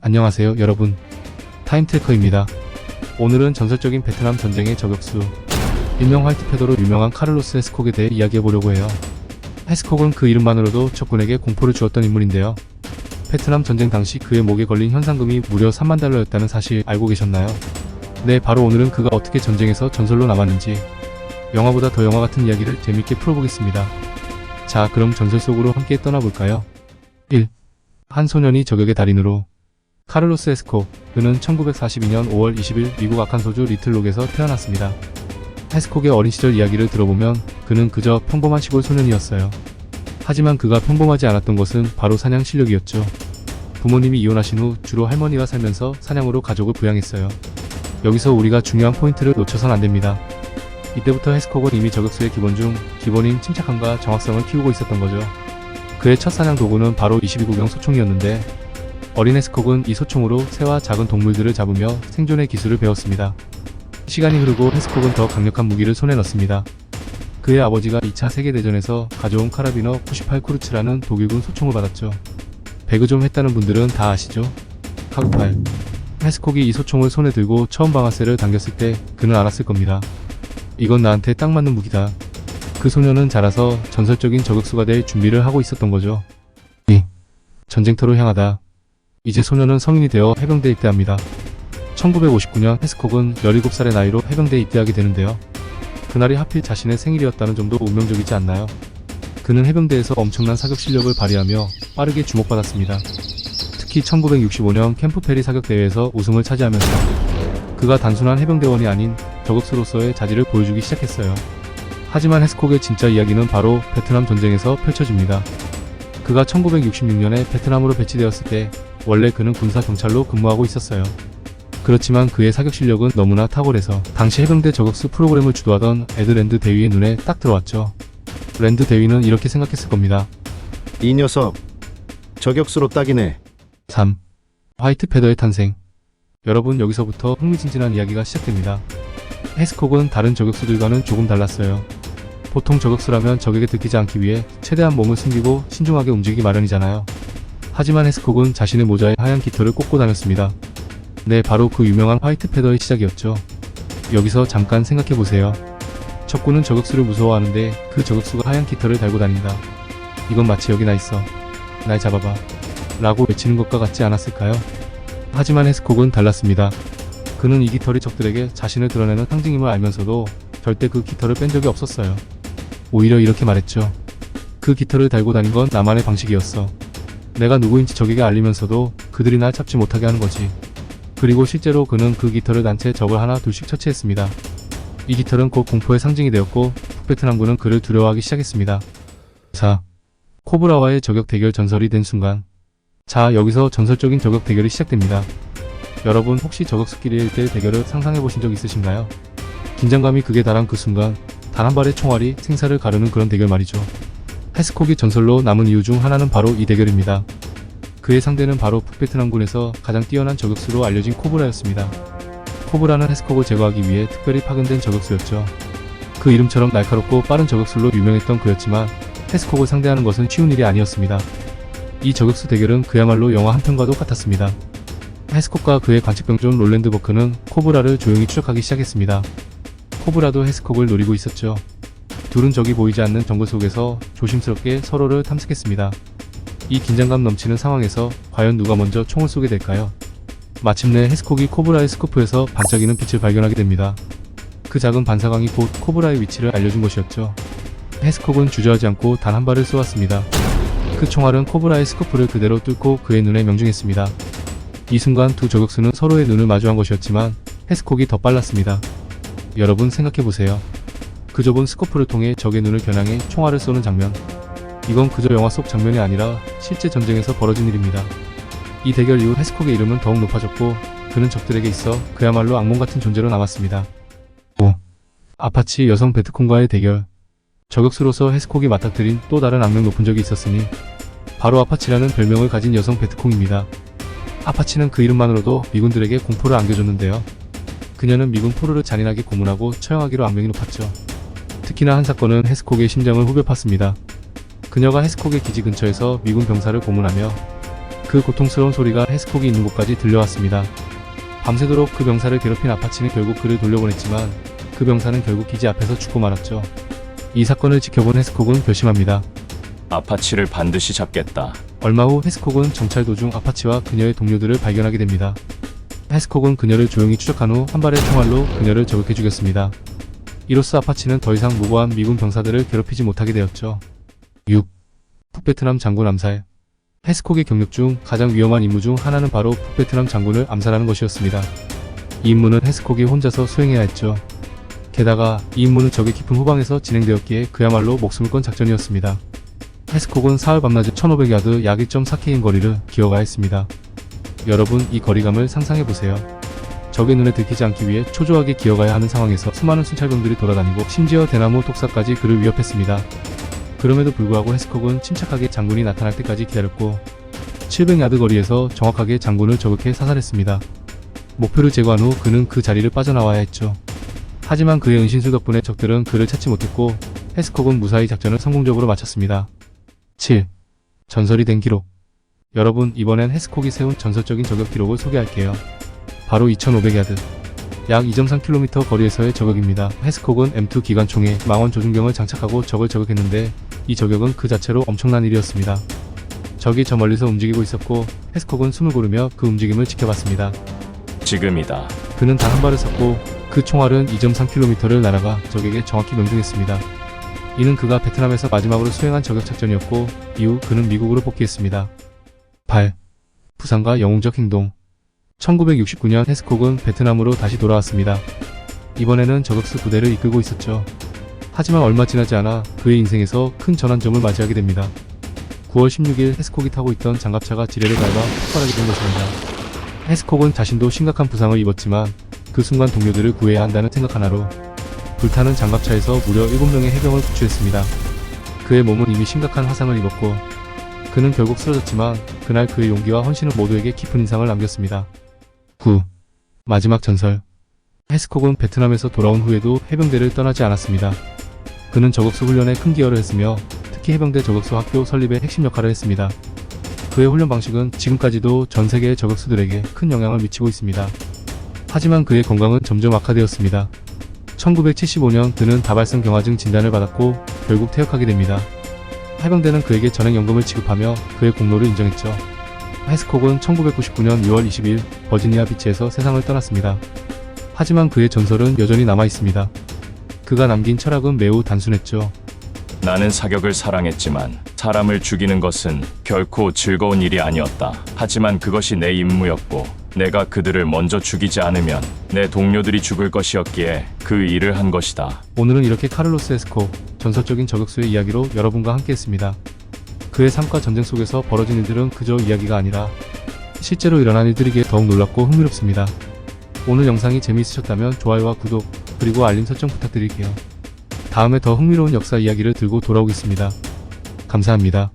안녕하세요 여러분, 타임트래커입니다. 오늘은 전설적인 베트남 전쟁의 저격수, 일명 화이트패더로 유명한 카를로스 헤스콕에 대해 이야기해보려고 해요. 헤스콕은 그 이름만으로도 적군에게 공포를 주었던 인물인데요. 베트남 전쟁 당시 그의 목에 걸린 현상금이 무려 3만 달러였다는 사실 알고 계셨나요? 네, 바로 오늘은 그가 어떻게 전쟁에서 전설로 남았는지 영화보다 더 영화 같은 이야기를 재밌게 풀어보겠습니다. 자, 그럼 전설 속으로 함께 떠나볼까요? 1. 한 소년이 저격의 달인으로. 카를로스 헤스콕, 그는 1942년 5월 20일 미국 아칸소주 리틀록에서 태어났습니다. 헤스콕의 어린 시절 이야기를 들어보면 그는 그저 평범한 시골 소년이었어요. 하지만 그가 평범하지 않았던 것은 바로 사냥 실력이었죠. 부모님이 이혼하신 후 주로 할머니와 살면서 사냥으로 가족을 부양했어요. 여기서 우리가 중요한 포인트를 놓쳐선 안됩니다. 이때부터 헤스콕은 이미 저격수의 기본 중 기본인 침착함과 정확성을 키우고 있었던 거죠. 그의 첫 사냥 도구는 바로 22구경 소총이었는데, 어린 헤스콕은 이 소총으로 새와 작은 동물들을 잡으며 생존의 기술을 배웠습니다. 시간이 흐르고 헤스콕은 더 강력한 무기를 손에 넣습니다. 그의 아버지가 2차 세계대전에서 가져온 카라비너 98 쿠르츠라는 독일군 소총을 받았죠. 배그 좀 했다는 분들은 다 아시죠? 카구팔. 헤스콕이 이 소총을 손에 들고 처음 방아쇠를 당겼을 때 그는 알았을 겁니다. 이건 나한테 딱 맞는 무기다. 그 소년은 자라서 전설적인 저격수가 될 준비를 하고 있었던 거죠. 2. 전쟁터로 향하다. 이제 소년은 성인이 되어 해병대에 입대합니다. 1959년 헤스콕은 17살의 나이로 해병대에 입대하게 되는데요. 그날이 하필 자신의 생일이었다는 점도 운명적이지 않나요? 그는 해병대에서 엄청난 사격 실력을 발휘하며 빠르게 주목받았습니다. 특히 1965년 캠프 페리 사격 대회에서 우승을 차지하면서 그가 단순한 해병대원이 아닌 저격수로서의 자질을 보여주기 시작했어요. 하지만 헤스콕의 진짜 이야기는 바로 베트남 전쟁에서 펼쳐집니다. 그가 1966년에 베트남으로 배치되었을 때 원래 그는 군사경찰로 근무하고 있었어요. 그렇지만 그의 사격 실력은 너무나 탁월해서 당시 해병대 저격수 프로그램을 주도하던 에드 랜드 대위의 눈에 딱 들어왔죠. 랜드 대위는 이렇게 생각했을 겁니다. 이 녀석 저격수로 딱이네. 3. 화이트 패더의 탄생. 여러분, 여기서부터 흥미진진한 이야기가 시작됩니다. 헤스콕은 다른 저격수들과는 조금 달랐어요. 보통 저격수라면 적에게 들키지 않기 위해 최대한 몸을 숨기고 신중하게 움직이기 마련이잖아요. 하지만 헤스콕은 자신의 모자에 하얀 깃털을 꽂고 다녔습니다. 네, 바로 그 유명한 화이트 패더의 시작이었죠. 여기서 잠깐 생각해보세요. 적군은 저격수를 무서워하는데 그 저격수가 하얀 깃털을 달고 다닌다. 이건 마치 여기 나 있어, 날 잡아봐 라고 외치는 것과 같지 않았을까요? 하지만 헤스콕은 달랐습니다. 그는 이 깃털이 적들에게 자신을 드러내는 상징임을 알면서도 절대 그 깃털을 뺀 적이 없었어요. 오히려 이렇게 말했죠. 그 깃털을 달고 다닌 건 나만의 방식이었어. 내가 누구인지 적에게 알리면서도 그들이 날 잡지 못하게 하는 거지. 그리고 실제로 그는 그 깃털을 단 채 적을 하나 둘씩 처치했습니다. 이 깃털은 곧 공포의 상징이 되었고 북베트남군은 그를 두려워하기 시작했습니다. 4. 코브라와의 저격 대결 전설이 된 순간. 자, 여기서 전설적인 저격 대결이 시작됩니다. 여러분, 혹시 저격수끼리 1대1 대결을 상상해보신 적 있으신가요? 긴장감이 극에 달한 그 순간 단 한 발의 총알이 생사를 가르는 그런 대결 말이죠. 헤스콕이 전설로 남은 이유 중 하나는 바로 이 대결입니다. 그의 상대는 바로 북베트남군에서 가장 뛰어난 저격수로 알려진 코브라였습니다. 코브라는 헤스콕을 제거하기 위해 특별히 파견된 저격수였죠. 그 이름처럼 날카롭고 빠른 저격술로 유명했던 그였지만 헤스콕을 상대하는 것은 쉬운 일이 아니었습니다. 이 저격수 대결은 그야말로 영화 한 편과도 같았습니다. 헤스콕과 그의 관측병존 롤랜드 버크는 코브라를 조용히 추적하기 시작했습니다. 코브라도 헤스콕을 노리고 있었죠. 둘은 적이 보이지 않는 정글 속에서 조심스럽게 서로를 탐색했습니다. 이 긴장감 넘치는 상황에서 과연 누가 먼저 총을 쏘게 될까요? 마침내 헤스콕이 코브라의 스코프에서 반짝이는 빛을 발견하게 됩니다. 그 작은 반사광이 곧 코브라의 위치를 알려준 것이었죠. 헤스콕은 주저하지 않고 단 한 발을 쏘았습니다. 그 총알은 코브라의 스코프를 그대로 뚫고 그의 눈에 명중했습니다. 이 순간 두 저격수는 서로의 눈을 마주한 것이었지만 헤스콕이 더 빨랐습니다. 여러분, 생각해보세요. 그 좁은 스코프를 통해 적의 눈을 겨냥해 총알을 쏘는 장면. 이건 그저 영화 속 장면이 아니라 실제 전쟁에서 벌어진 일입니다. 이 대결 이후 헤스콕의 이름은 더욱 높아졌고 그는 적들에게 있어 그야말로 악몽 같은 존재로 남았습니다. 5. 아파치 여성 베트콩과의 대결. 저격수로서 헤스콕이 맞닥뜨린 또 다른 악명 높은 적이 있었으니 바로 아파치라는 별명을 가진 여성 베트콩입니다. 아파치는 그 이름만으로도 미군들에게 공포를 안겨줬는데요. 그녀는 미군 포로를 잔인하게 고문하고 처형하기로 악명이 높았죠. 특히나 한 사건은 헤스콕의 심장을 후벼 팠습니다. 그녀가 헤스콕의 기지 근처에서 미군 병사를 고문하며 그 고통스러운 소리가 헤스콕이 있는 곳까지 들려왔습니다. 밤새도록 그 병사를 괴롭힌 아파치는 결국 그를 돌려보냈지만 그 병사는 결국 기지 앞에서 죽고 말았죠. 이 사건을 지켜본 헤스콕은 결심합니다. 아파치를 반드시 잡겠다. 얼마 후 헤스콕은 정찰 도중 아파치와 그녀의 동료들을 발견하게 됩니다. 헤스콕은 그녀를 조용히 추적한 후 한 발의 총알로 그녀를 저격해 죽였습니다. 이로써 아파치는 더 이상 무고한 미군 병사들을 괴롭히지 못하게 되었죠. 6. 북베트남 장군 암살. 헤스콕의 경력 중 가장 위험한 임무 중 하나는 바로 북베트남 장군을 암살하는 것이었습니다. 이 임무는 헤스콕이 혼자서 수행해야 했죠. 게다가 이 임무는 적의 깊은 후방에서 진행되었기에 그야말로 목숨을 건 작전이었습니다. 헤스콕은 사흘 밤낮에 1500야드 약 1.4km 거리를 기어가야 했습니다. 여러분, 이 거리감을 상상해보세요. 적의 눈에 들키지 않기 위해 초조하게 기어가야 하는 상황에서 수많은 순찰병들이 돌아다니고 심지어 대나무 독사까지 그를 위협했습니다. 그럼에도 불구하고 헤스콕은 침착하게 장군이 나타날 때까지 기다렸고 700야드 거리에서 정확하게 장군을 저격해 사살했습니다. 목표를 제거한 후 그는 그 자리를 빠져나와야 했죠. 하지만 그의 은신술 덕분에 적들은 그를 찾지 못했고 헤스콕은 무사히 작전을 성공적으로 마쳤습니다. 7. 전설이 된 기록. 여러분, 이번엔 헤스콕이 세운 전설적인 저격 기록을 소개할게요. 바로 2500야드, 약 2.3km 거리에서의 저격입니다. 헤스콕은 M2 기관총에 망원 조준경을 장착하고 적을 저격했는데 이 저격은 그 자체로 엄청난 일이었습니다. 적이 저 멀리서 움직이고 있었고 헤스콕은 숨을 고르며 그 움직임을 지켜봤습니다. 지금이다. 그는 단 한 발을 쐈고 그 총알은 2.3km를 날아가 적에게 정확히 명중했습니다. 이는 그가 베트남에서 마지막으로 수행한 저격 작전이었고 이후 그는 미국으로 복귀했습니다. 8. 부상과 영웅적 행동. 1969년 헤스콕은 베트남으로 다시 돌아왔습니다. 이번에는 저격수 부대를 이끌고 있었죠. 하지만 얼마 지나지 않아 그의 인생에서 큰 전환점을 맞이하게 됩니다. 9월 16일 헤스콕이 타고 있던 장갑차가 지뢰를 밟아 폭발하게 된 것입니다. 헤스콕은 자신도 심각한 부상을 입었지만 그 순간 동료들을 구해야 한다는 생각 하나로 불타는 장갑차에서 무려 7명의 해병을 구출했습니다. 그의 몸은 이미 심각한 화상을 입었고 그는 결국 쓰러졌지만 그날 그의 용기와 헌신은 모두에게 깊은 인상을 남겼습니다. 9. 마지막 전설. 헤스콕은 베트남에서 돌아온 후에도 해병대를 떠나지 않았습니다. 그는 저격수 훈련에 큰 기여를 했으며 특히 해병대 저격수 학교 설립에 핵심 역할을 했습니다. 그의 훈련 방식은 지금까지도 전 세계의 저격수들에게 큰 영향을 미치고 있습니다. 하지만 그의 건강은 점점 악화되었습니다. 1975년 그는 다발성 경화증 진단을 받았고 결국 퇴역하게 됩니다. 해병대는 그에게 전액연금을 지급하며 그의 공로를 인정했죠. 헤스콕은 1999년 6월 20일 버지니아 비치에서 세상을 떠났습니다. 하지만 그의 전설은 여전히 남아있습니다. 그가 남긴 철학은 매우 단순했죠. 나는 사격을 사랑했지만 사람을 죽이는 것은 결코 즐거운 일이 아니었다. 하지만 그것이 내 임무였고 내가 그들을 먼저 죽이지 않으면 내 동료들이 죽을 것이었기에 그 일을 한 것이다. 오늘은 이렇게 카를로스 헤스콕, 전설적인 저격수의 이야기로 여러분과 함께했습니다. 그의 삶과 전쟁 속에서 벌어진 일들은 그저 이야기가 아니라 실제로 일어난 일들이기에 더욱 놀랍고 흥미롭습니다. 오늘 영상이 재미있으셨다면 좋아요와 구독, 그리고 알림 설정 부탁드릴게요. 다음에 더 흥미로운 역사 이야기를 들고 돌아오겠습니다. 감사합니다.